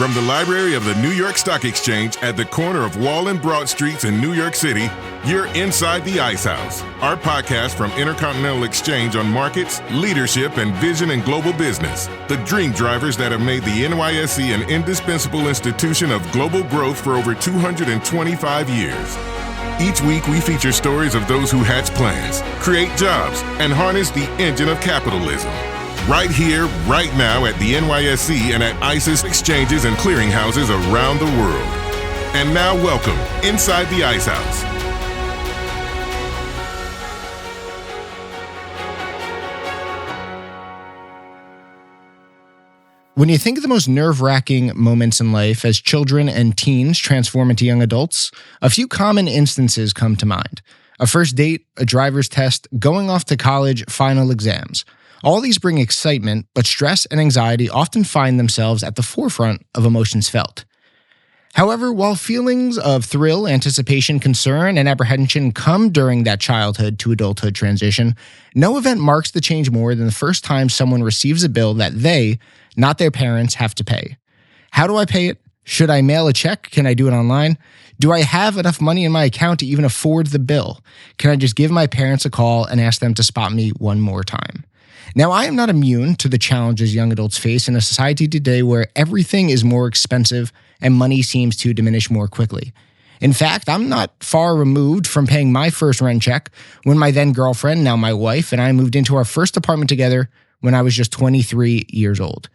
From the library of the New York Stock Exchange at the corner of Wall and Broad Streets in New York City, you're inside the Ice House, our podcast from Intercontinental Exchange on markets, leadership, and vision in global business. The dream drivers that have made the NYSE an indispensable institution of global growth for over 225 years. Each week, we feature stories of those who hatch plans, create jobs, and harness the engine of capitalism. Right here, right now at the NYSE and at ICE's exchanges and clearinghouses around the world. And now welcome inside the Ice House. When you think of the most nerve-wracking moments in life as children and teens transform into young adults, a few common instances come to mind. A first date, a driver's test, going off to college, final exams. All these bring excitement, but stress and anxiety often find themselves at the forefront of emotions felt. However, while feelings of thrill, anticipation, concern, and apprehension come during that childhood to adulthood transition, no event marks the change more than the first time someone receives a bill that they, not their parents, have to pay. How do I pay it? Should I mail a check? Can I do it online? Do I have enough money in my account to even afford the bill? Can I just give my parents a call and ask them to spot me one more time? Now, I am not immune to the challenges young adults face in a society today where everything is more expensive and money seems to diminish more quickly. In fact, I'm not far removed from paying my first rent check when my then girlfriend, now my wife, and I moved into our first apartment together when I was just 23 years old.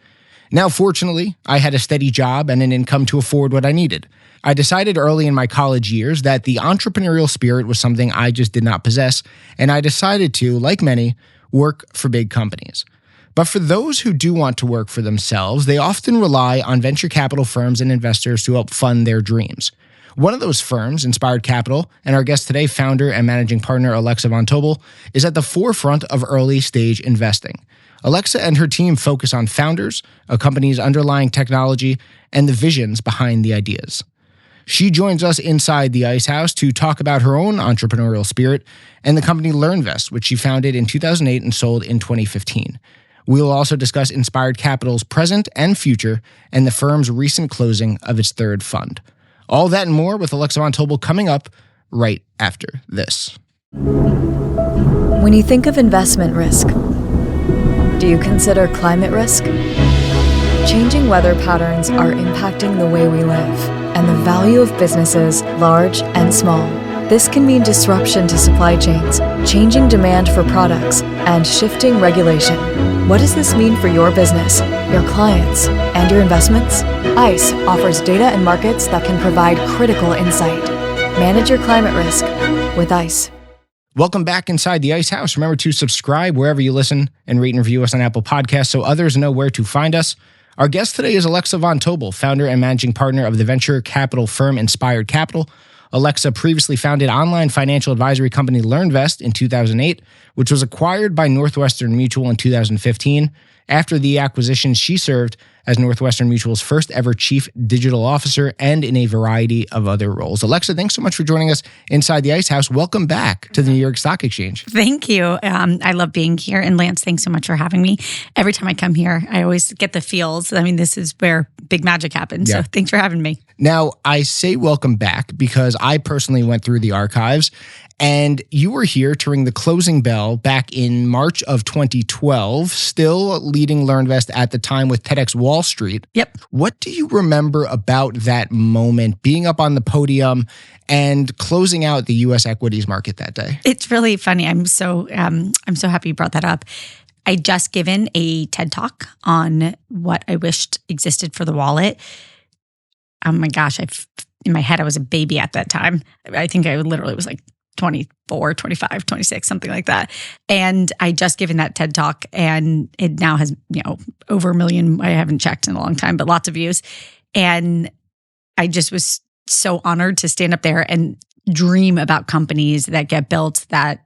Now, fortunately, I had a steady job and an income to afford what I needed. I decided early in my college years that the entrepreneurial spirit was something I just did not possess, and I decided to, like many, work for big companies. But for those who do want to work for themselves, they often rely on venture capital firms and investors to help fund their dreams. One of those firms, Inspired Capital, and our guest today, founder and managing partner Alexa von Tobel, is at the forefront of early stage investing. Alexa and her team focus on founders, a company's underlying technology, and the visions behind the ideas. She joins us inside the Ice House to talk about her own entrepreneurial spirit and the company LearnVest, which she founded in 2008 and sold in 2015. We will also discuss Inspired Capital's present and future and the firm's recent closing of its third fund. All that and more with Alexa von Tobel coming up right after this. When you think of investment risk, do you consider climate risk? Changing weather patterns are impacting the way we live and the value of businesses, large and small. This can mean disruption to supply chains, changing demand for products, and shifting regulation. What does this mean for your business, your clients, and your investments? ICE offers data and markets that can provide critical insight. Manage your climate risk with ICE. Welcome back inside the Ice House. Remember to subscribe wherever you listen and rate and review us on Apple Podcasts so others know where to find us. Our guest today is Alexa von Tobel, founder and managing partner of the venture capital firm Inspired Capital. Alexa previously founded online financial advisory company LearnVest in 2008, which was acquired by Northwestern Mutual in 2015. After the acquisition, she served as Northwestern Mutual's first ever chief digital officer and in a variety of other roles. Alexa, thanks so much for joining us inside the Ice House. Welcome back to the New York Stock Exchange. Thank you. I love being here. And Lance, thanks so much for having me. Every time I come here, I always get the feels. I mean, this is where big magic happens. Yeah. So thanks for having me. Now, I say welcome back because I personally went through the archives and you were here to ring the closing bell back in March of 2012, still leading LearnVest at the time with TEDx Wall Street. Yep. What do you remember about that moment, being up on the podium and closing out the U.S. equities market that day? It's really funny. I'm so happy you brought that up. I just given a TED Talk on what I wished existed for the wallet. Oh my gosh, in my head, I was a baby at that time. I think I literally was like 24, 25, 26, something like that. And I just given that TED Talk and it now has, over 1 million. I haven't checked in a long time, but lots of views. And I just was so honored to stand up there and dream about companies that get built that,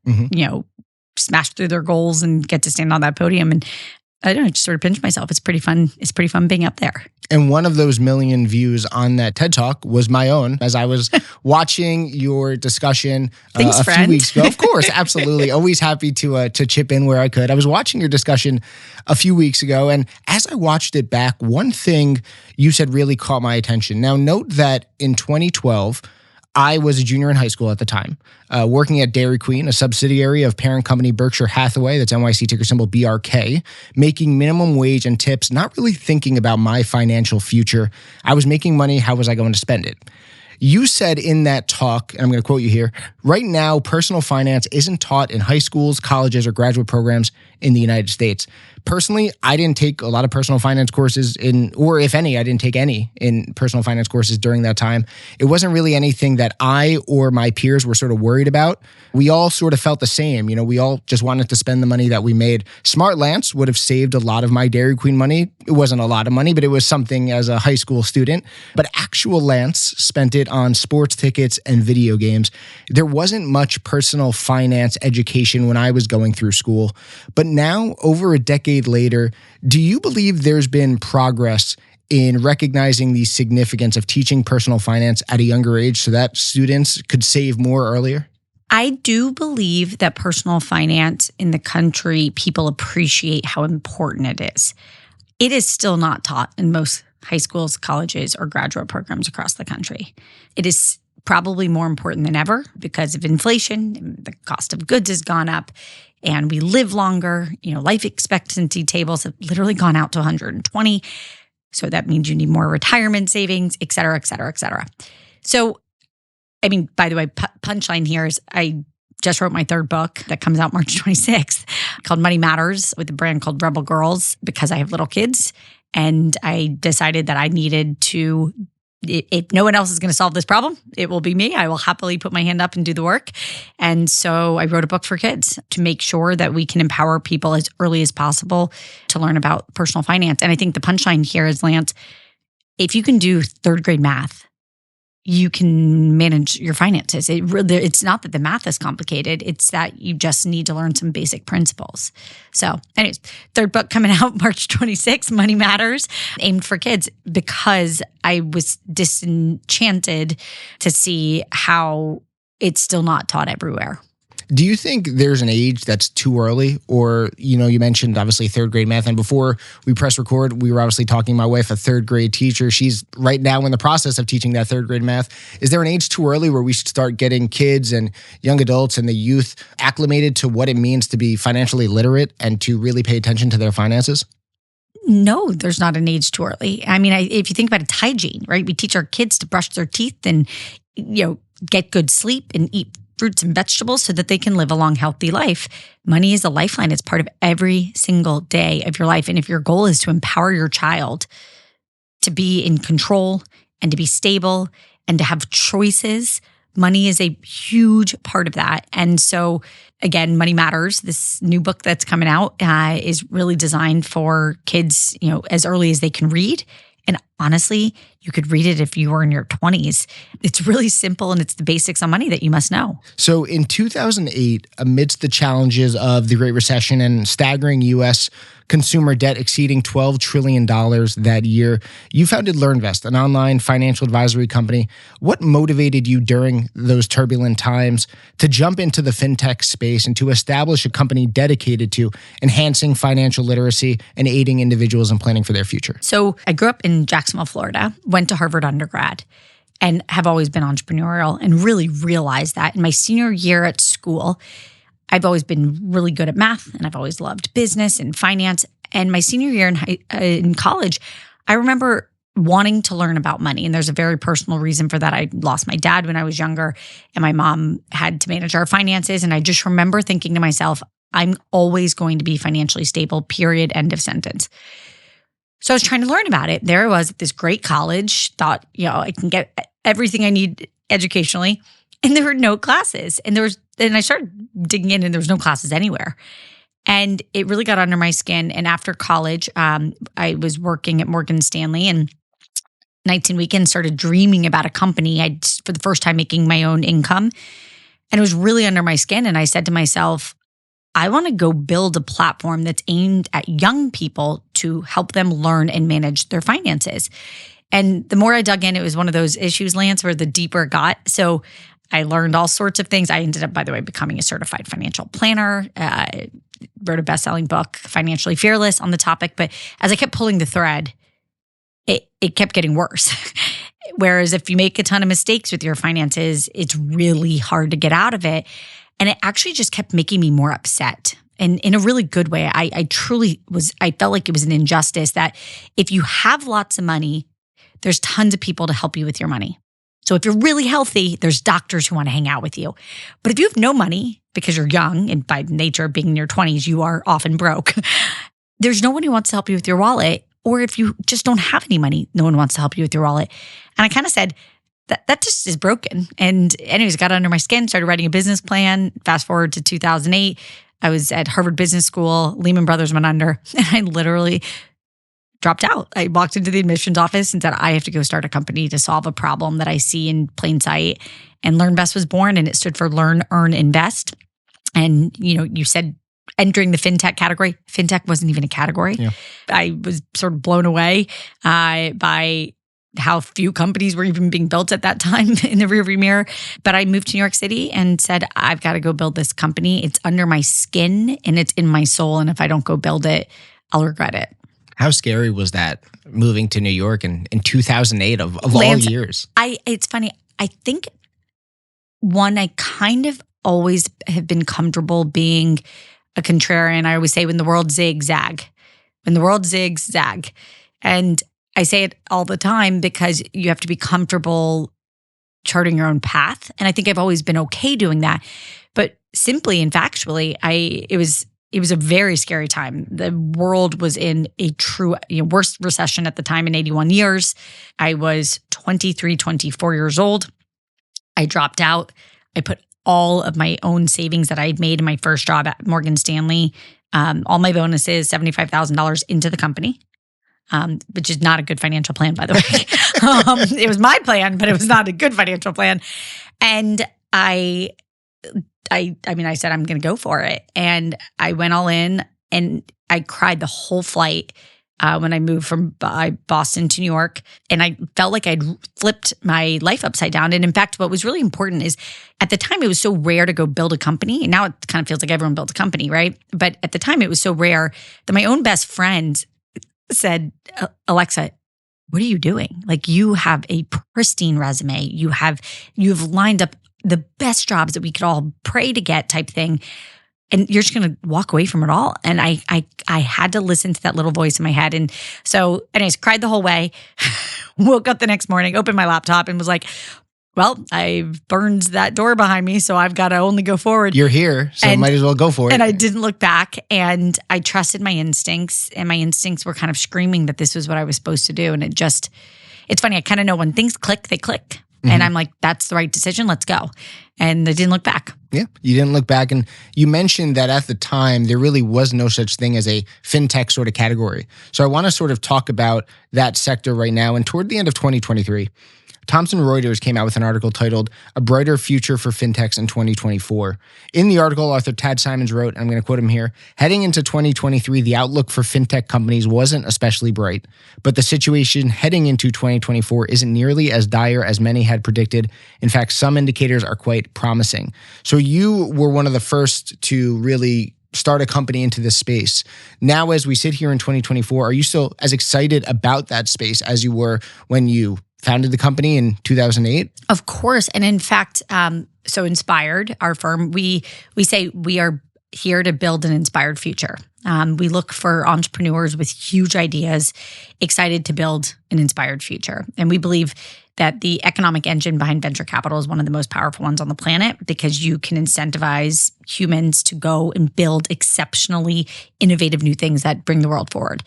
smash through their goals and get to stand on that podium. And I don't know, just sort of pinch myself. It's pretty fun. It's pretty fun being up there. And one of those million views on that TED Talk was my own as I was watching your discussion Thanks, few weeks ago. Of course, absolutely. Always happy to chip in where I could. I was watching your discussion a few weeks ago, and as I watched it back, one thing you said really caught my attention. Now, note that in 2012, I was a junior in high school at the time, working at Dairy Queen, a subsidiary of parent company Berkshire Hathaway, that's NYC ticker symbol BRK, making minimum wage and tips, not really thinking about my financial future. I was making money. How was I going to spend it? You said in that talk, and I'm going to quote you here, right now, personal finance isn't taught in high schools, colleges, or graduate programs in the United States. Personally, I didn't take a lot of personal finance courses or if any, I didn't take any in personal finance courses during that time. It wasn't really anything that I or my peers were sort of worried about. We all sort of felt the same. We all just wanted to spend the money that we made. Smart Lance would have saved a lot of my Dairy Queen money. It wasn't a lot of money, but it was something as a high school student. But actual Lance spent it on sports tickets and video games. There wasn't much personal finance education when I was going through school. But now, over a decade later, do you believe there's been progress in recognizing the significance of teaching personal finance at a younger age so that students could save more earlier? I do believe that personal finance in the country, people appreciate how important it is. It is still not taught in most high schools, colleges, or graduate programs across the country. It is probably more important than ever because of inflation. The cost of goods has gone up and we live longer. Life expectancy tables have literally gone out to 120. So that means you need more retirement savings, et cetera, et cetera, et cetera. So, by the way, punchline here is I just wrote my third book that comes out March 26th called Money Matters with a brand called Rebel Girls because I have little kids. And I decided that I needed to, if no one else is going to solve this problem, it will be me. I will happily put my hand up and do the work. And so I wrote a book for kids to make sure that we can empower people as early as possible to learn about personal finance. And I think the punchline here is, Lance, if you can do third grade math, you can manage your finances. It's not that the math is complicated. It's that you just need to learn some basic principles. So anyways, third book coming out March 26th, Money Matters, aimed for kids, because I was disenchanted to see how it's still not taught everywhere. Do you think there's an age that's too early? Or, you mentioned obviously third grade math. And before we press record, we were obviously talking to my wife, a third grade teacher. She's right now in the process of teaching that third grade math. Is there an age too early where we should start getting kids and young adults and the youth acclimated to what it means to be financially literate and to really pay attention to their finances? No, there's not an age too early. If you think about it, it's hygiene, right? We teach our kids to brush their teeth and, get good sleep and eat fruits and vegetables so that they can live a long, healthy life. Money is a lifeline. It's part of every single day of your life. And if your goal is to empower your child to be in control and to be stable and to have choices, money is a huge part of that. And so again, Money Matters, this new book that's coming out is really designed for kids, as early as they can read. And honestly, you could read it if you were in your 20s. It's really simple and it's the basics on money that you must know. So in 2008, amidst the challenges of the Great Recession and staggering U.S. consumer debt exceeding $12 trillion that year, you founded LearnVest, an online financial advisory company. What motivated you during those turbulent times to jump into the fintech space and to establish a company dedicated to enhancing financial literacy and aiding individuals in planning for their future? So I grew up in Jacksonville, Florida, went to Harvard undergrad, and have always been entrepreneurial and really realized that. In my senior year at school, I've always been really good at math and I've always loved business and finance. And my senior year in college, I remember wanting to learn about money. And there's a very personal reason for that. I lost my dad when I was younger and my mom had to manage our finances. And I just remember thinking to myself, I'm always going to be financially stable, period, end of sentence. So I was trying to learn about it. There I was at this great college, thought, I can get everything I need educationally. And there were no classes. And I started digging in and there was no classes anywhere. And it really got under my skin. And after college, I was working at Morgan Stanley and nights and weekends started dreaming about a company. I'd for the first time making my own income. And it was really under my skin. And I said to myself, I want to go build a platform that's aimed at young people to help them learn and manage their finances. And the more I dug in, it was one of those issues, Lance, where the deeper it got. So I learned all sorts of things. I ended up, by the way, becoming a certified financial planner, wrote a best-selling book, Financially Fearless, on the topic. But as I kept pulling the thread, it kept getting worse. Whereas if you make a ton of mistakes with your finances, it's really hard to get out of it. And it actually just kept making me more upset. And in a really good way, I truly was, I felt like it was an injustice that if you have lots of money, there's tons of people to help you with your money. So if you're really healthy, there's doctors who want to hang out with you. But if you have no money because you're young, and by nature of being in your 20s, you are often broke, there's no one who wants to help you with your wallet. Or if you just don't have any money, no one wants to help you with your wallet. And I kind of said, that just is broken. And anyways, got under my skin, started writing a business plan. Fast forward to 2008, I was at Harvard Business School, Lehman Brothers went under, and I literally dropped out. I walked into the admissions office and said, I have to go start a company to solve a problem that I see in plain sight. And LearnVest was born, and it stood for Learn, Earn, Invest. And, you said entering the fintech category. Fintech wasn't even a category. Yeah. I was sort of blown away by how few companies were even being built at that time in the rearview mirror. But I moved to New York City and said, I've got to go build this company. It's under my skin and it's in my soul. And if I don't go build it, I'll regret it. How scary was that moving to New York in 2008 of Lance, all years? It's funny. I think I kind of always have been comfortable being a contrarian. I always say when the world zigs, zag. When the world zigs, zag. And I say it all the time because you have to be comfortable charting your own path. And I think I've always been okay doing that. But simply and factually, it was a very scary time. The world was in a true worst recession at the time in 81 years. I was 23, 24 years old. I dropped out. I put all of my own savings that I had made in my first job at Morgan Stanley, all my bonuses, $75,000 into the company. Which is not a good financial plan, by the way. It was my plan, but it was not a good financial plan. And I said, I'm going to go for it. And I went all in and I cried the whole flight when I moved from Boston to New York. And I felt like I'd flipped my life upside down. And in fact, what was really important is at the time, it was so rare to go build a company. And now it kind of feels like everyone built a company, right? But at the time, it was so rare that my own best friend said, Alexa, what are you doing? Like, you have a pristine resume. You've lined up the best jobs that we could all pray to get type thing. And you're just going to walk away from it all. And I had to listen to that little voice in my head. And so anyways, cried the whole way, woke up the next morning, opened my laptop and was like, well, I've burned that door behind me, so I've got to only go forward. You're here, so might as well go for it. And I didn't look back, and I trusted my instincts, and my instincts were kind of screaming that this was what I was supposed to do. And it's funny, I kind of know when things click, they click. Mm-hmm. And I'm like, that's the right decision, let's go. And I didn't look back. Yeah, you didn't look back. And you mentioned that at the time, there really was no such thing as a fintech sort of category. So I want to sort of talk about that sector right now. And toward the end of 2023, Thomson Reuters came out with an article titled A Brighter Future for Fintechs in 2024. In the article, author Tad Simons wrote, I'm going to quote him here, heading into 2023, the outlook for fintech companies wasn't especially bright, but the situation heading into 2024 isn't nearly as dire as many had predicted. In fact, some indicators are quite promising. So you were one of the first to really start a company into this space. Now, as we sit here in 2024, are you still as excited about that space as you were when you founded the company in 2008? Of course. And in fact, so Inspired, our firm, we say we are here to build an inspired future. We look for entrepreneurs with huge ideas, excited to build an inspired future. And we believe that the economic engine behind venture capital is one of the most powerful ones on the planet because you can incentivize humans to go and build exceptionally innovative new things that bring the world forward.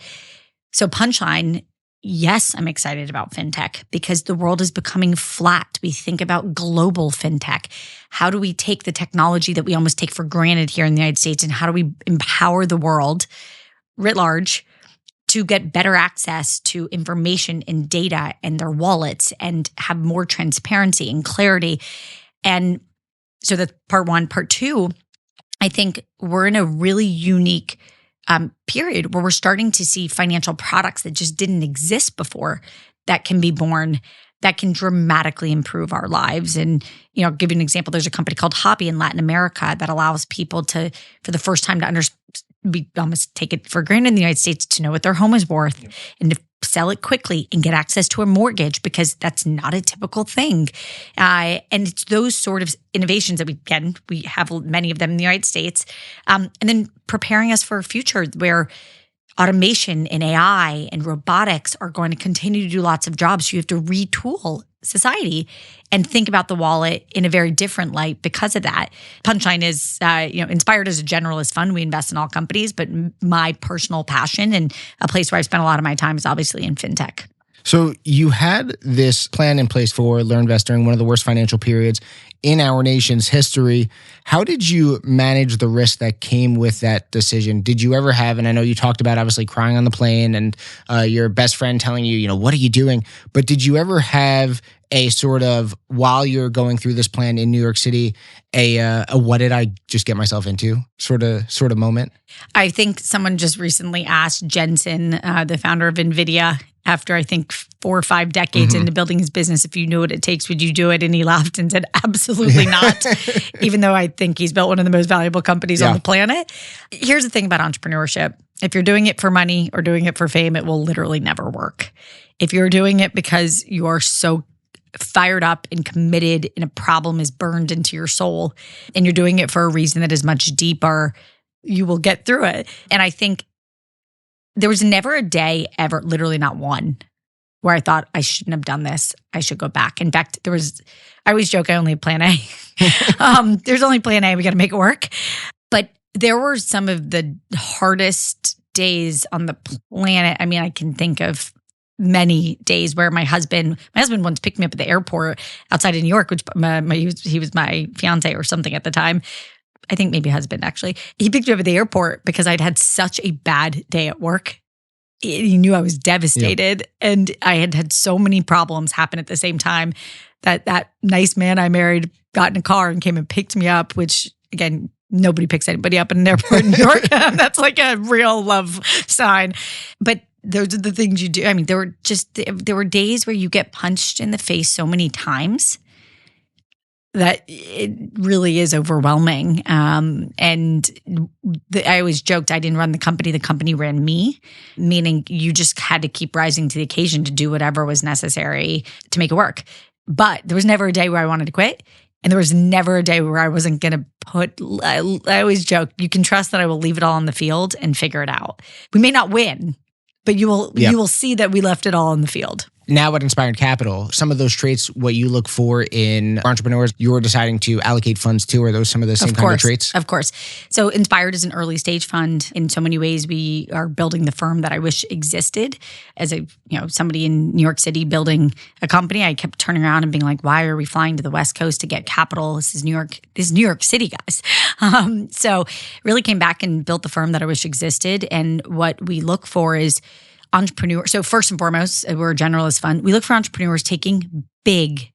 So punchline, yes, I'm excited about fintech because the world is becoming flat. We think about global fintech. How do we take the technology that we almost take for granted here in the United States and how do we empower the world writ large to get better access to information and data and their wallets and have more transparency and clarity? And so that's part one. Part two, I think we're in a really unique period where we're starting to see financial products that just didn't exist before that can be born, that can dramatically improve our lives. And, I'll give you an example. There's a company called Hobby in Latin America that allows people to, for the first time, to we almost take it for granted in the United States, to know what their home is worth and to sell it quickly and get access to a mortgage, because that's not a typical thing. And it's those sort of innovations that we have many of them in the United States. And then preparing us for a future where automation and AI and robotics are going to continue to do lots of jobs. So you have to retool society and think about the wallet in a very different light because of that. Punchline is, Inspired as a generalist fund. We invest in all companies, but my personal passion and a place where I've spent a lot of my time is obviously in fintech. So you had this plan in place for LearnVest during one of the worst financial periods in our nation's history. How did you manage the risk that came with that decision? Did you ever have, and I know you talked about obviously crying on the plane and your best friend telling you, what are you doing? But did you ever have a sort of, while you're going through this plan in New York City, a what did I just get myself into sort of moment? I think someone just recently asked Jensen, the founder of NVIDIA, after I think 4 or 5 decades into building his business, if you knew what it takes, would you do it? And he laughed and said, absolutely not, even though I think he's built one of the most valuable companies on the planet. Here's the thing about entrepreneurship. If you're doing it for money or doing it for fame, it will literally never work. If you're doing it because you are so fired up and committed and a problem is burned into your soul, and you're doing it for a reason that is much deeper, you will get through it. And I think there was never a day ever, literally not one, where I thought I shouldn't have done this. I should go back. In fact, I always joke I only have plan A. There's only plan A. We got to make it work. But there were some of the hardest days on the planet. I mean, I can think of many days where my husband once picked me up at the airport outside of New York, which he was my fiance or something at the time. I think maybe husband, actually. He picked me up at the airport because I'd had such a bad day at work. He knew I was devastated. And I had so many problems happen at the same time that nice man I married got in a car and came and picked me up, which, again, nobody picks anybody up in an airport in New York. That's like a real love sign. But those are the things you do. I mean, there were days where you get punched in the face so many times that it really is overwhelming. I always joked I didn't run the company ran me, meaning you just had to keep rising to the occasion to do whatever was necessary to make it work. But there was never a day where I wanted to quit. And there was never a day where I wasn't going to I always joke, you can trust that I will leave it all on the field and figure it out. We may not win, but you will see that we left it all on the field. Now at Inspired Capital, some of those traits, what you look for in entrepreneurs, you're deciding to allocate funds to, are those some of the same kind of traits? Of course. So Inspired is an early stage fund. In so many ways, we are building the firm that I wish existed. As somebody in New York City building a company, I kept turning around and being like, why are we flying to the West Coast to get capital? This is New York City, guys. So really came back and built the firm that I wish existed. And what we look for is entrepreneurs. So first and foremost, we're a generalist fund. We look for entrepreneurs taking big,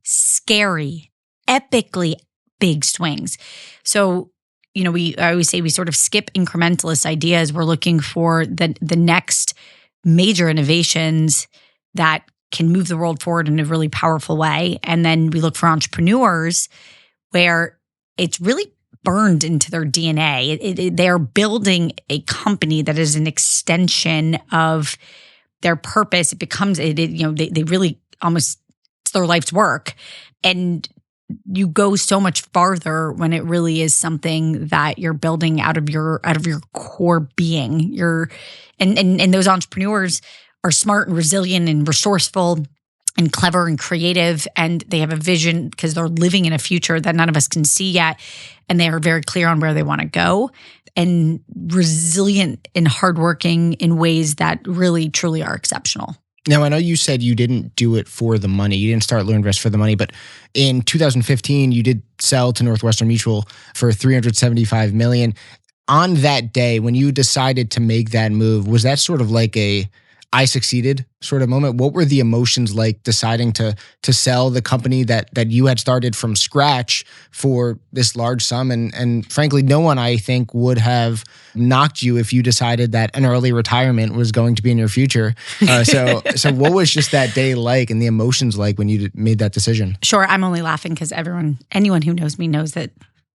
scary, epically big swings. So, I always say we sort of skip incrementalist ideas. We're looking for the next major innovations that can move the world forward in a really powerful way. And then we look for entrepreneurs where it's really burned into their DNA. They're building a company that is an extension of their purpose. It becomes, they really almost, it's their life's work. And you go so much farther when it really is something that you're building out of your core being. And those entrepreneurs are smart and resilient and resourceful and clever and creative, and they have a vision because they're living in a future that none of us can see yet, and they are very clear on where they want to go, and resilient and hardworking in ways that really, truly are exceptional. Now, I know you said you didn't do it for the money. You didn't start LearnVest for the money, but in 2015, you did sell to Northwestern Mutual for $375 million. On that day, when you decided to make that move, was that sort of like a I succeeded sort of moment? What were the emotions like deciding to sell the company that you had started from scratch for this large sum? And frankly, no one, I think, would have knocked you if you decided that an early retirement was going to be in your future. So what was just that day like and the emotions like when you made that decision? Sure, I'm only laughing because anyone who knows me knows that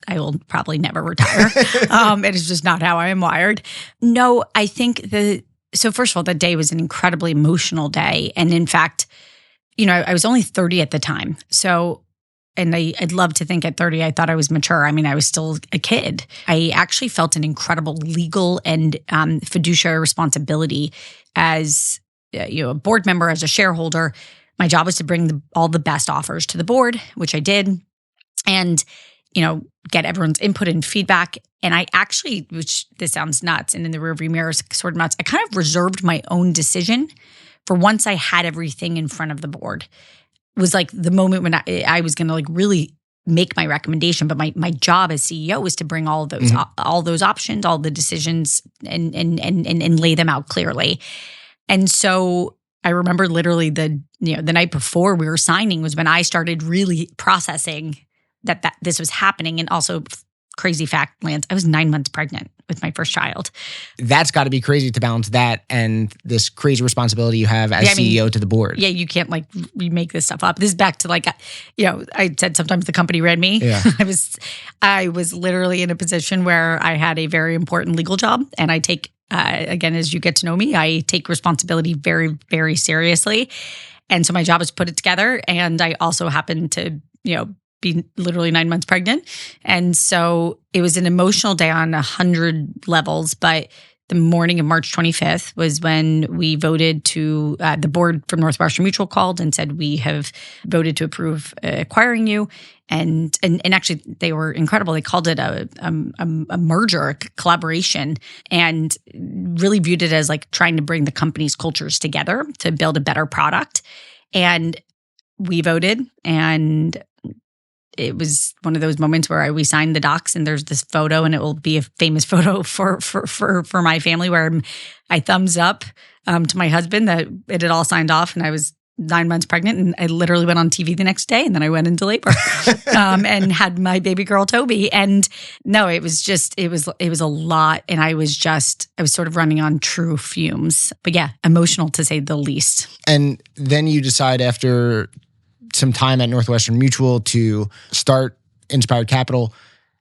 I will probably never retire. It is just not how I am wired. No, I think so first of all, that day was an incredibly emotional day. And in fact, I was only 30 at the time. So, and I'd love to think at 30, I thought I was mature. I mean, I was still a kid. I actually felt an incredible legal and fiduciary responsibility as a board member, as a shareholder. My job was to bring all the best offers to the board, which I did. And get everyone's input and feedback. And I actually, which this sounds nuts and in the rearview mirror is sort of nuts, I kind of reserved my own decision for once I had everything in front of the board. It was like the moment when I was going to like really make my recommendation. But my job as CEO was to bring all of those all those options, all the decisions, and lay them out clearly. And so I remember literally the night before we were signing was when I started really processing that this was happening. And also, crazy fact, Lance, I was 9 months pregnant with my first child. That's got to be crazy to balance that and this crazy responsibility you have as CEO to the board. Yeah, you can't remake this stuff up. This is back to I said sometimes the company ran me. Yeah. I was literally in a position where I had a very important legal job, and I take again, as you get to know me, I take responsibility very, very seriously. And so my job is to put it together, and I also happen to be literally 9 months pregnant. And so it was an emotional day on 100 levels. But the morning of March 25th was when we voted to, the board from Northwestern Mutual called and said, we have voted to approve acquiring you. And actually they were incredible. They called it a merger, a collaboration, and really viewed it as like trying to bring the company's cultures together to build a better product. And we voted, and it was one of those moments where we signed the docs, and there's this photo, and it will be a famous photo for my family where I thumbs up to my husband that it had all signed off, and I was 9 months pregnant, and I literally went on TV the next day, and then I went into labor and had my baby girl Toby. And no, it was a lot, and I was sort of running on true fumes. But yeah, emotional to say the least. And then you decide after some time at Northwestern Mutual to start Inspired Capital.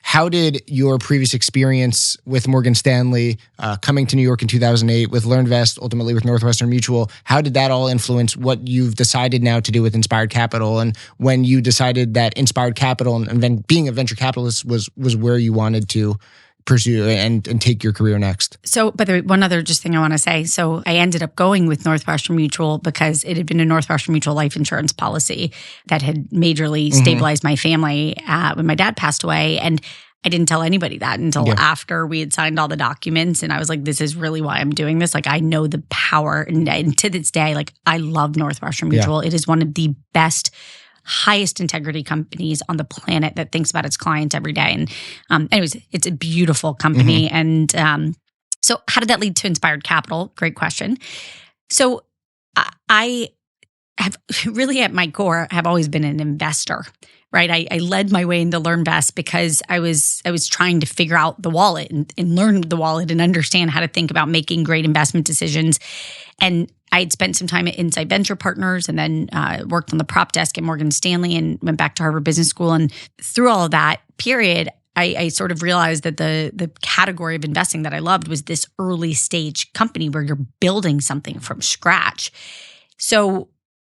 How did your previous experience with Morgan Stanley, coming to New York in 2008, with LearnVest, ultimately with Northwestern Mutual, how did that all influence what you've decided now to do with Inspired Capital? And when you decided that Inspired Capital and then being a venture capitalist was where you wanted to pursue and take your career next? So, by the way, one other just thing I want to say. So I ended up going with Northwestern Mutual because it had been a Northwestern Mutual life insurance policy that had majorly stabilized my family when my dad passed away. And I didn't tell anybody that until after we had signed all the documents. And I was like, this is really why I'm doing this. Like, I know the power. And to this day, like, I love Northwestern Mutual. It is one of the best, highest integrity companies on the planet that thinks about its clients every day. And anyways, it's a beautiful company. And so how did that lead to Inspired Capital? Great question. So I have really at my core have always been an investor, right? I led my way into LearnVest because I was trying to figure out the wallet and learn the wallet and understand how to think about making great investment decisions. And I had spent some time at Inside Venture Partners and then worked on the prop desk at Morgan Stanley and went back to Harvard Business School. And through all of that period, I sort of realized that the category of investing that I loved was this early stage company where you're building something from scratch. So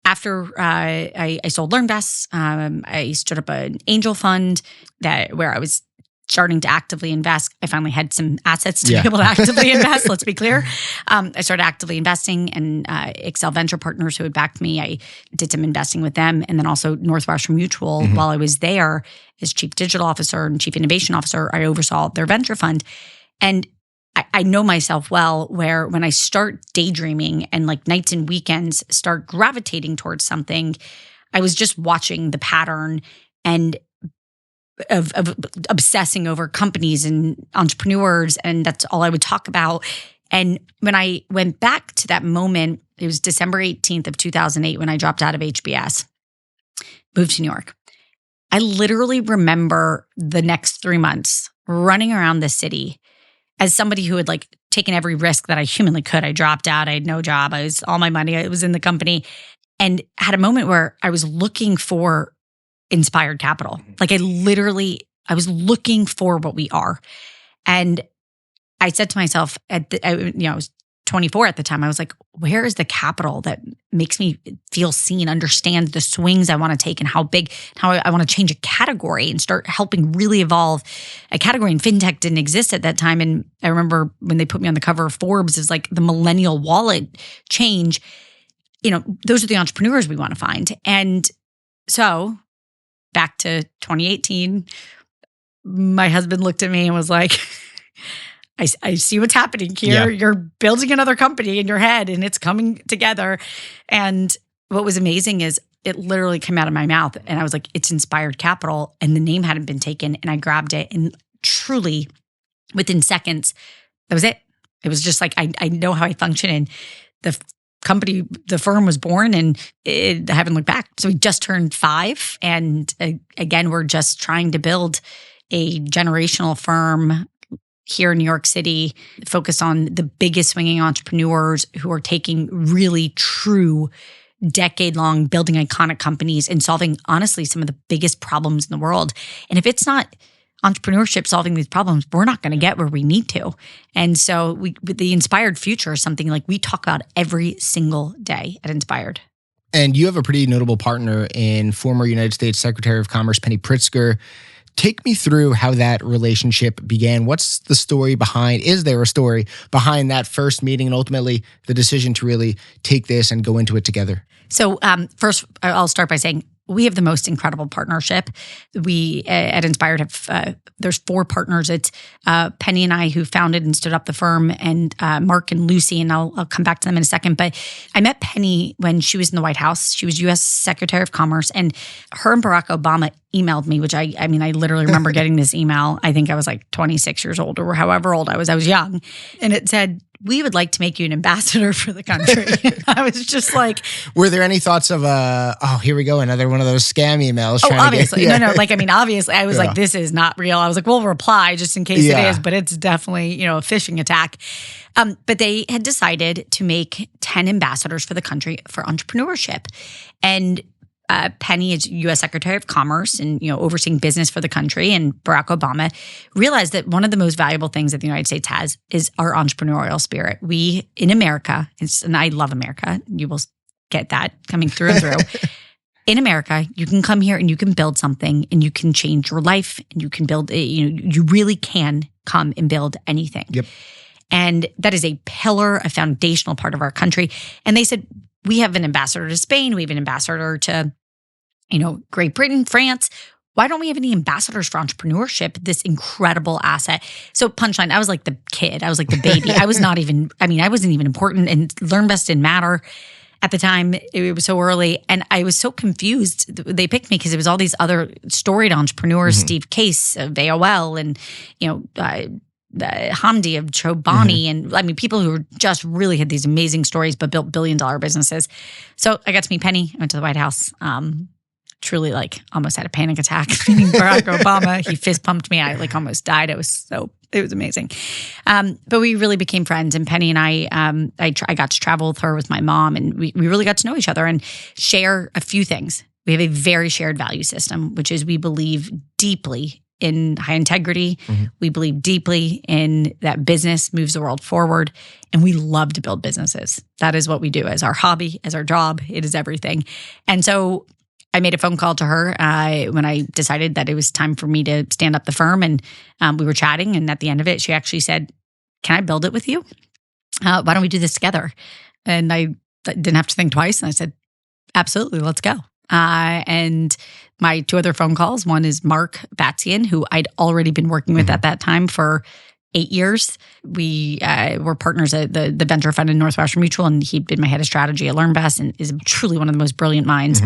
after I sold LearnVest, I stood up an angel fund where I was starting to actively invest. I finally had some assets to be able to actively invest, let's be clear. I started actively investing, and Excel Venture Partners, who had backed me, I did some investing with them. And then also Northwestern Mutual, while I was there as chief digital officer and chief innovation officer, I oversaw their venture fund. And I know myself well, where when I start daydreaming and like nights and weekends start gravitating towards something, I was just watching the pattern and of obsessing over companies and entrepreneurs, and that's all I would talk about. And when I went back to that moment, it was December 18th of 2008 when I dropped out of HBS, moved to New York. I literally remember the next 3 months running around the city as somebody who had like taken every risk that I humanly could. I dropped out. I had no job. All my money, it was in the company, and had a moment where I was looking for inspired capital. Like I was looking for what we are. And I said to myself I was 24 at the time. I was like, where is the capital that makes me feel seen, understand the swings I want to take and how I want to change a category and start helping really evolve a category. And fintech didn't exist at that time. And I remember when they put me on the cover of Forbes as like the millennial wallet change, those are the entrepreneurs we want to find. And so back to 2018, my husband looked at me and was like, I see what's happening here. Yeah. You're building another company in your head and it's coming together. And what was amazing is it literally came out of my mouth and I was like, it's Inspired Capital, and the name hadn't been taken, and I grabbed it, and truly within seconds, that was it. It was just like, I know how I function, and the firm was born, and I haven't looked back. So we just turned 5. And again, we're just trying to build a generational firm here in New York City, focused on the biggest swinging entrepreneurs who are taking really true decade-long building iconic companies and solving, honestly, some of the biggest problems in the world. And if it's not entrepreneurship solving these problems, we're not going to get where we need to. And so the Inspired Future is something like we talk about every single day at Inspired. And you have a pretty notable partner in former United States Secretary of Commerce Penny Pritzker. Take me through how that relationship began. What's the story behind? Is there a story behind that first meeting and ultimately the decision to really take this and go into it together? So first, I'll start by saying we have the most incredible partnership. We at Inspired have, there's 4 partners. It's Penny and I who founded and stood up the firm, and Mark and Lucy, and I'll come back to them in a second. But I met Penny when she was in the White House. She was U.S. Secretary of Commerce, and her and Barack Obama emailed me, which I mean, I literally remember getting this email. I think I was like 26 years old or however old I was. I was young. And it said, we would like to make you an ambassador for the country. I was just like... Were there any thoughts of, here we go, another one of those scam emails? Obviously. No. Obviously, I was like, this is not real. I was like, we'll reply just in case it is, but it's definitely, a phishing attack. But they had decided to make 10 ambassadors for the country for entrepreneurship. And Penny is U.S. Secretary of Commerce and, overseeing business for the country. And Barack Obama realized that one of the most valuable things that the United States has is our entrepreneurial spirit. We, in America, and I love America, you will get that coming through and through. In America, you can come here and you can build something and you can change your life and you can build, you really can come and build anything. Yep. And that is a pillar, a foundational part of our country. And they said, we have an ambassador to Spain. We have an ambassador to Great Britain, France. Why don't we have any ambassadors for entrepreneurship, this incredible asset? So punchline, I was like the kid. I was like the baby. I wasn't even important, and LearnBest didn't matter at the time. It was so early, and I was so confused. They picked me because it was all these other storied entrepreneurs, Steve Case of AOL, and Hamdi of Chobani, and people who just really had these amazing stories but built billion-dollar businesses. So I got to meet Penny. I went to the White House. Truly almost had a panic attack meeting Barack Obama. He fist pumped me. I almost died. It was amazing. But we really became friends. And Penny and I got to travel with her, with my mom, and we really got to know each other and share a few things. We have a very shared value system, which is we believe deeply in high integrity. We believe deeply in that business moves the world forward. And we love to build businesses. That is what we do as our hobby, as our job. It is everything. And so I made a phone call to her when I decided that it was time for me to stand up the firm. And we were chatting. And at the end of it, she actually said, can I build it with you? Why don't we do this together? And I didn't have to think twice. And I said, absolutely, let's go. And my 2 other phone calls, one is Mark Batzian, who I'd already been working with at that time for 8 years. We were partners at the venture fund in Northwestern Mutual, and he'd been my head of strategy at LearnBest and is truly one of the most brilliant minds.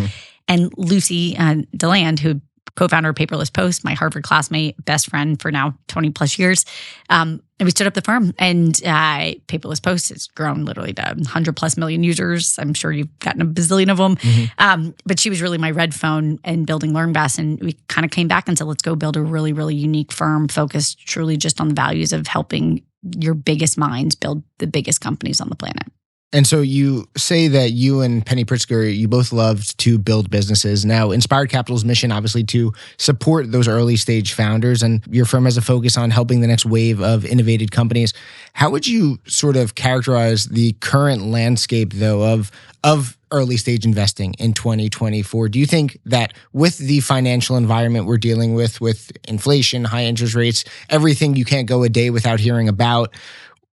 And Lucy Deland, who co-founder of Paperless Post, my Harvard classmate, best friend for now 20 plus years. And we stood up the firm, and Paperless Post has grown literally to 100 plus million users. I'm sure you've gotten a bazillion of them. But she was really my red phone in building LearnBest. And we kind of came back and said, let's go build a really, really unique firm focused truly just on the values of helping your biggest minds build the biggest companies on the planet. And so you say that you and Penny Pritzker, you both loved to build businesses. Now, Inspired Capital's mission, obviously, to support those early stage founders, and your firm has a focus on helping the next wave of innovative companies. How would you sort of characterize the current landscape, though, of early stage investing in 2024? Do you think that with the financial environment we're dealing with inflation, high interest rates, everything you can't go a day without hearing about,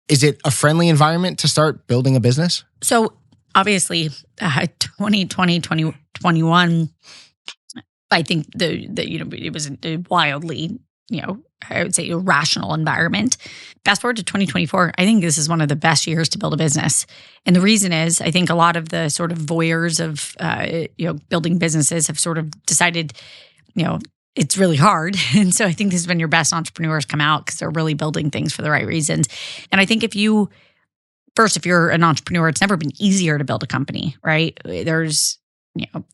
is it a friendly environment to start building a business? So obviously, 2020, 2021, I think it was a wildly, I would say irrational environment. Fast forward to 2024, I think this is one of the best years to build a business. And the reason is, I think a lot of the sort of voyeurs of, building businesses have sort of decided, it's really hard. And so I think this is when your best entrepreneurs come out because they're really building things for the right reasons. And I think if you're an entrepreneur, it's never been easier to build a company, right? There's,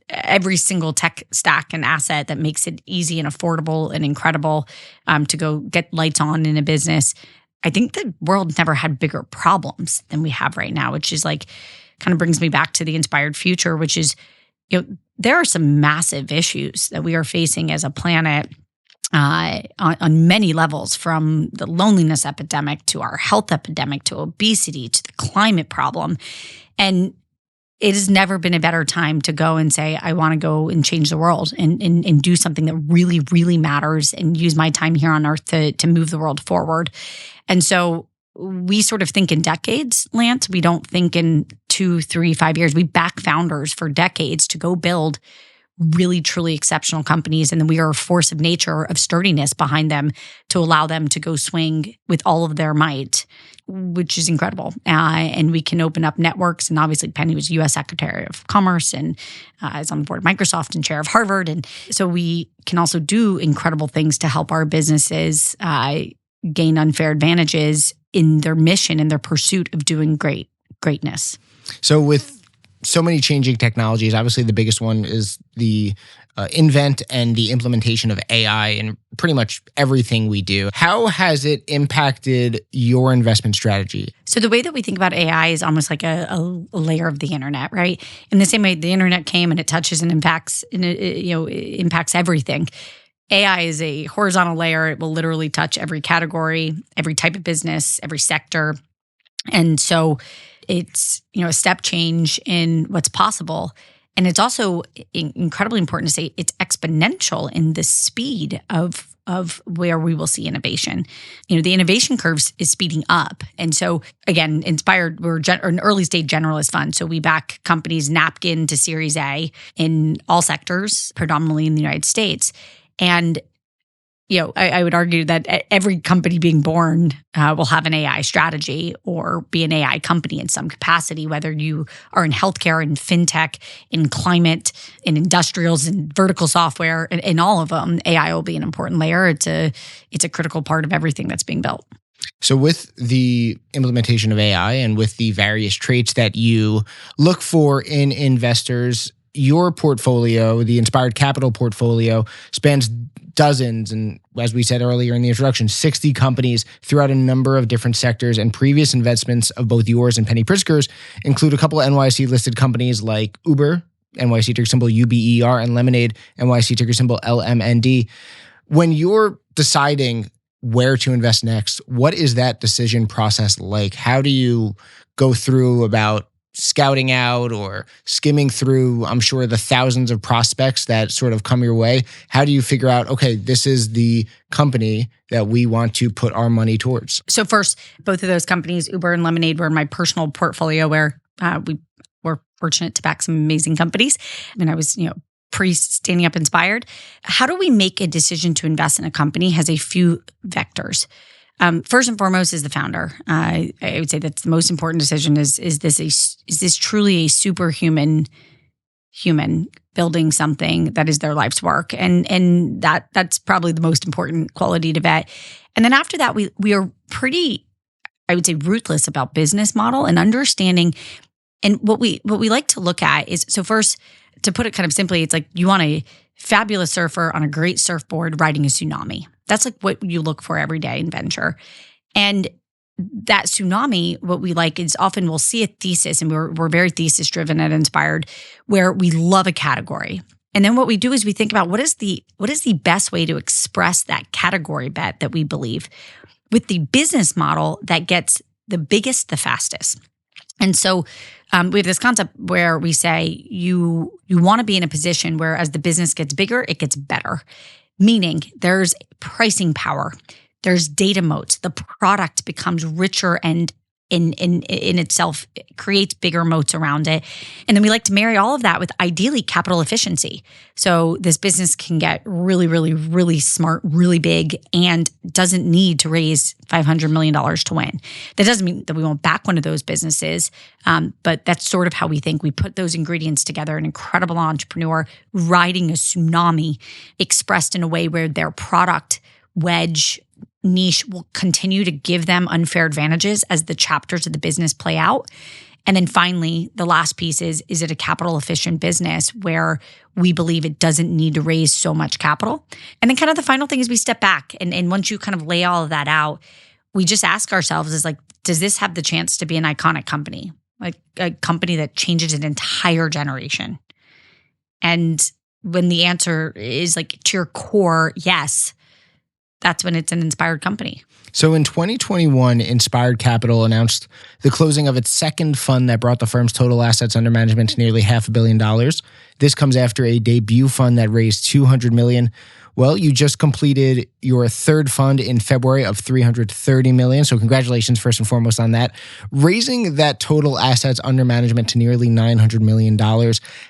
every single tech stack and asset that makes it easy and affordable and incredible to go get lights on in a business. I think the world never had bigger problems than we have right now, which is like, kind of brings me back to the inspired future, which is, there are some massive issues that we are facing as a planet on many levels, from the loneliness epidemic to our health epidemic to obesity to the climate problem. And it has never been a better time to go and say, I want to go and change the world and do something that really, really matters and use my time here on earth to move the world forward. And so we sort of think in decades, Lance. We don't think in 2, 3, 5 years. We back founders for decades to go build really, truly exceptional companies. And then we are a force of nature of sturdiness behind them to allow them to go swing with all of their might, which is incredible. And we can open up networks. And obviously, Penny was U.S. Secretary of Commerce and is on the board of Microsoft and chair of Harvard. And so we can also do incredible things to help our businesses gain unfair advantages in their mission and their pursuit of doing greatness. So with so many changing technologies, obviously the biggest one is the invent and the implementation of AI in pretty much everything we do. How has it impacted your investment strategy? So the way that we think about AI is almost like a layer of the internet, right? In the same way the internet came and it touches and impacts, impacts everything. AI is a horizontal layer. It will literally touch every category, every type of business, every sector. And so it's, a step change in what's possible. And it's also incredibly important to say it's exponential in the speed of where we will see innovation. The innovation curve is speeding up. And so again, Inspired, we're an early stage generalist fund. So we back companies napkin to Series A in all sectors, predominantly in the United States. And, I would argue that every company being born will have an AI strategy or be an AI company in some capacity, whether you are in healthcare, in fintech, in climate, in industrials, in vertical software, in all of them, AI will be an important layer. It's a critical part of everything that's being built. So with the implementation of AI and with the various traits that you look for in investors, your portfolio, the Inspired Capital portfolio, spans dozens and, as we said earlier in the introduction, 60 companies throughout a number of different sectors. And previous investments of both yours and Penny Pritzker's include a couple of NYSE-listed companies like Uber, NYSE ticker symbol UBER, and Lemonade, NYSE ticker symbol LMND. When you're deciding where to invest next, what is that decision process like? How do you go through about scouting out or skimming through, I'm sure, the thousands of prospects that sort of come your way? How do you figure out, okay, this is the company that we want to put our money towards? So first, both of those companies, Uber and Lemonade, were in my personal portfolio where we were fortunate to back some amazing companies. And I was, pre-standing up Inspired. How do we make a decision to invest in a company has a few vectors. First and foremost is the founder. I would say that's the most important decision. Is this truly a superhuman human building something that is their life's work. And that's probably the most important quality to vet. And then after that, we are pretty, I would say, ruthless about business model and understanding. And what we like to look at is, so first, to put it kind of simply, it's like you want a fabulous surfer on a great surfboard riding a tsunami. That's like what you look for every day in venture. And that tsunami, what we like is often we'll see a thesis, and we're very thesis driven at Inspired, where we love a category. And then what we do is we think about what is the best way to express that category bet that we believe with the business model that gets the biggest, the fastest. And so we have this concept where we say you want to be in a position where as the business gets bigger, it gets better, meaning there's pricing power. There's data moats. The product becomes richer and in itself creates bigger moats around it. And then we like to marry all of that with ideally capital efficiency. So this business can get really, really, really smart, really big, and doesn't need to raise $500 million to win. That doesn't mean that we won't back one of those businesses, but that's sort of how we think. We put those ingredients together, an incredible entrepreneur riding a tsunami expressed in a way where their product wedge niche will continue to give them unfair advantages as the chapters of the business play out. And then finally, the last piece is it a capital efficient business where we believe it doesn't need to raise so much capital? And then kind of the final thing is we step back. And once you kind of lay all of that out, we just ask ourselves is like, does this have the chance to be an iconic company? Like a company that changes an entire generation? And when the answer is like to your core, yes, that's when it's an Inspired company. So in 2021, Inspired Capital announced the closing of its second fund that brought the firm's total assets under management to nearly $500 million. This comes after a debut fund that raised $200 million. Well, you just completed your third fund in February of $330 million. So congratulations, first and foremost, on that. Raising that total assets under management to nearly $900 million.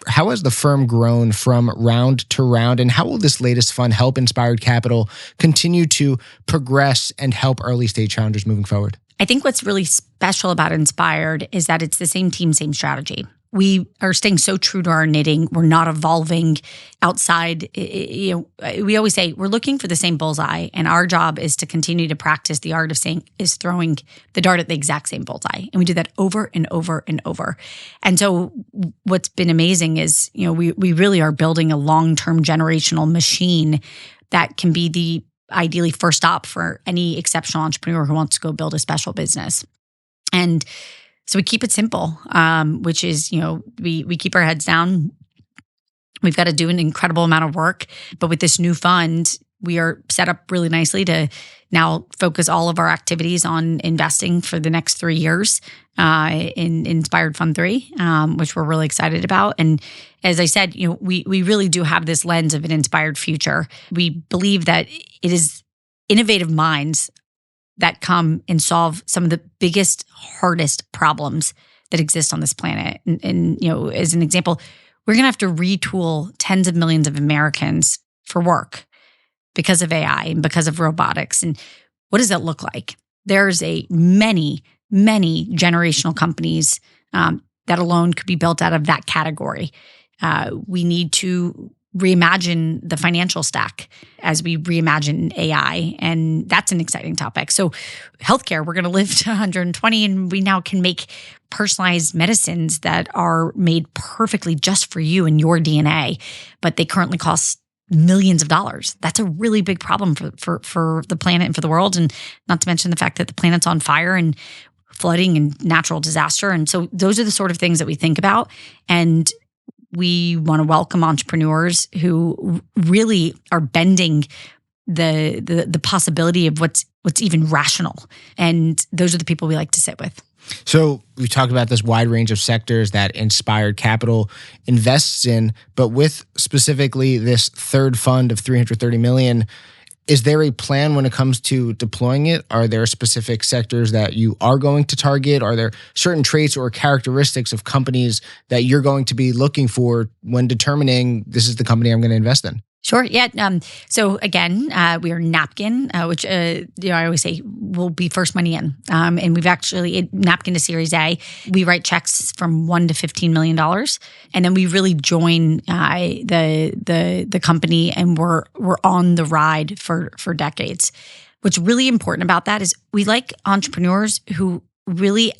How has the firm grown from round to round? And how will this latest fund help Inspired Capital continue to progress and help early stage founders moving forward? I think what's really special about Inspired is that it's the same team, same strategy. We are staying so true to our knitting. We're not evolving outside. We always say we're looking for the same bullseye, and our job is to continue to practice the art of throwing the dart at the exact same bullseye. And we do that over and over and over. And so what's been amazing is, we really are building a long-term generational machine that can be the ideally first stop for any exceptional entrepreneur who wants to go build a special business. And so we keep it simple, which is, we keep our heads down. We've got to do an incredible amount of work. But with this new fund, we are set up really nicely to now focus all of our activities on investing for the next 3 years in Inspired Fund 3, which we're really excited about. And as I said, we really do have this lens of an inspired future. We believe that it is innovative minds that come and solve some of the biggest, hardest problems that exist on this planet. And as an example, we're going to have to retool tens of millions of Americans for work because of AI and because of robotics. And what does that look like? There's many generational companies that alone could be built out of that category. We need to reimagine the financial stack as we reimagine AI. And that's an exciting topic. So healthcare, we're going to live to 120, and we now can make personalized medicines that are made perfectly just for you and your DNA, but they currently cost millions of dollars. That's a really big problem for the planet and for the world. And not to mention the fact that the planet's on fire and flooding and natural disaster. And so those are the sort of things that we think about. And we want to welcome entrepreneurs who really are bending the possibility of what's even rational. And those are the people we like to sit with. So we talked about this wide range of sectors that Inspired Capital invests in, but with specifically this third fund of $330 million, is there a plan when it comes to deploying it? Are there specific sectors that you are going to target? Are there certain traits or characteristics of companies that you're going to be looking for when determining this is the company I'm going to invest in? Sure. Yeah. So again, we are Napkin, which I always say will be first money in. And we've actually Napkin to Series A. We write checks from $1 to $15 million, and then we really join the company, and we're on the ride for decades. What's really important about that is we like entrepreneurs who really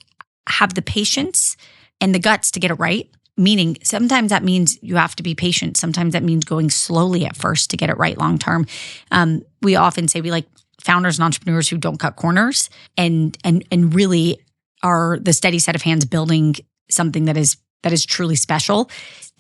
have the patience and the guts to get it right. Meaning sometimes that means you have to be patient. Sometimes that means going slowly at first to get it right long term. We often say we like founders and entrepreneurs who don't cut corners and really are the steady set of hands building something that is truly special.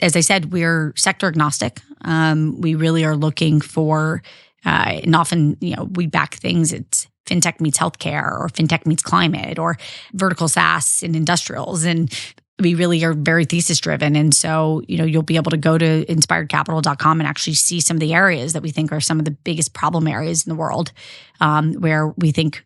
As I said, we're sector agnostic. We really are looking for, and often we back things. It's fintech meets healthcare, or fintech meets climate, or vertical SaaS and industrials, and we really are very thesis driven. And so, you'll be able to go to inspiredcapital.com and actually see some of the areas that we think are some of the biggest problem areas in the world, where we think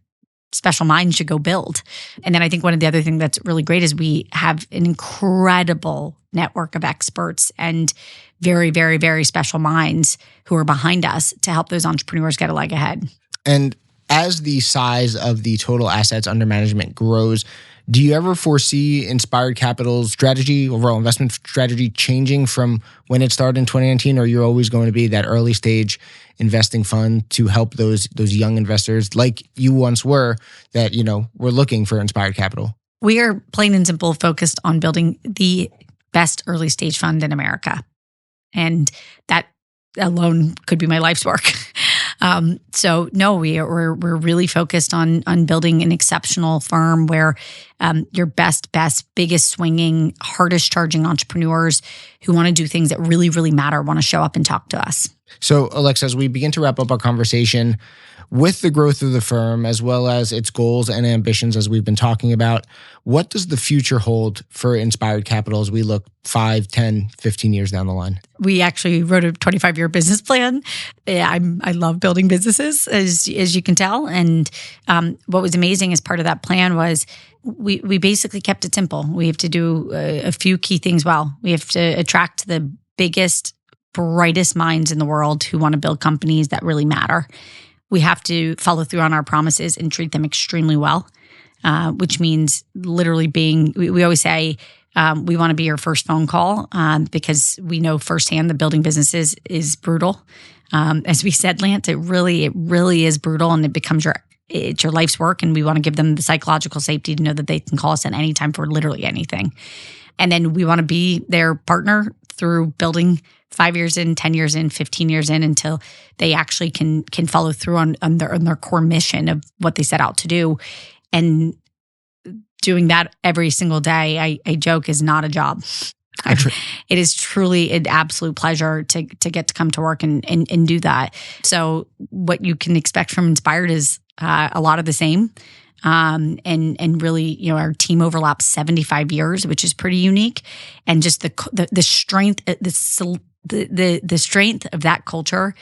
special minds should go build. And then I think one of the other things that's really great is we have an incredible network of experts and very, very, very special minds who are behind us to help those entrepreneurs get a leg ahead. And as the size of the total assets under management grows, do you ever foresee Inspired Capital's strategy, overall investment strategy, changing from when it started in 2019, or you're always going to be that early stage investing fund to help those young investors like you once were that, were looking for Inspired Capital? We are plain and simple focused on building the best early stage fund in America. And that alone could be my life's work. So no, we're really focused on building an exceptional firm where your best, biggest swinging, hardest charging entrepreneurs who want to do things that really, really matter want to show up and talk to us. So Alexa, as we begin to wrap up our conversation, with the growth of the firm, as well as its goals and ambitions, as we've been talking about, what does the future hold for Inspired Capital as we look 5, 10, 15 years down the line? We actually wrote a 25-year business plan. I love building businesses, as you can tell. And what was amazing as part of that plan was we basically kept it simple. We have to do a few key things well. We have to attract the biggest, brightest minds in the world who want to build companies that really matter. We have to follow through on our promises and treat them extremely well, which means literally we always say we want to be your first phone call because we know firsthand that building businesses is brutal. As we said, Lance, it really is brutal, and it becomes it's your life's work, and we want to give them the psychological safety to know that they can call us at any time for literally anything. And then we want to be their partner through building 5 years in, 10 years in, 15 years in, until they actually can follow through on their core mission of what they set out to do. And doing that every single day, I joke, is not a job. It is truly an absolute pleasure to get to come to work and do that. So what you can expect from Inspired is a lot of the same. And really, our team overlaps 75 years, which is pretty unique. And just the strength, the strength of that culture,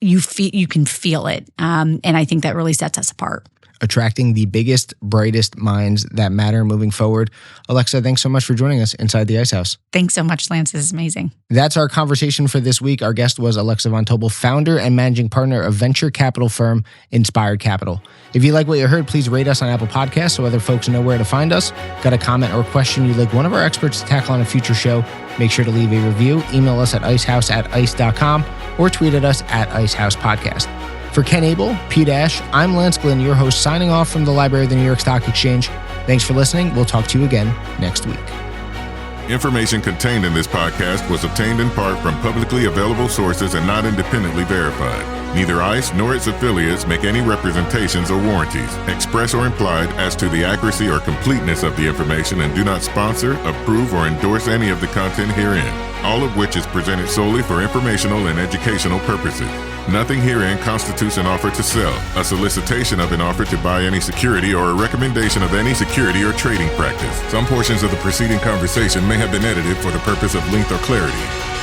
you can feel it. And I think that really sets us apart. Attracting the biggest, brightest minds that matter moving forward. Alexa, thanks so much for joining us inside the Ice House. Thanks so much, Lance. This is amazing. That's our conversation for this week. Our guest was Alexa von Tobel, founder and managing partner of venture capital firm Inspired Capital. If you like what you heard, please rate us on Apple Podcasts so other folks know where to find us. Got a comment or question you'd like one of our experts to tackle on a future show? Make sure to leave a review. Email us at icehouse@ice.com or tweet at us at IceHousePodcast. For Ken Abel, Pete Ash, I'm Lance Glynn, your host, signing off from the Library of the New York Stock Exchange. Thanks for listening. We'll talk to you again next week. Information contained in this podcast was obtained in part from publicly available sources and not independently verified. Neither ICE nor its affiliates make any representations or warranties, express or implied, as to the accuracy or completeness of the information, and do not sponsor, approve, or endorse any of the content herein, all of which is presented solely for informational and educational purposes. Nothing herein constitutes an offer to sell, a solicitation of an offer to buy any security, or a recommendation of any security or trading practice. Some portions of the preceding conversation may have been edited for the purpose of length or clarity.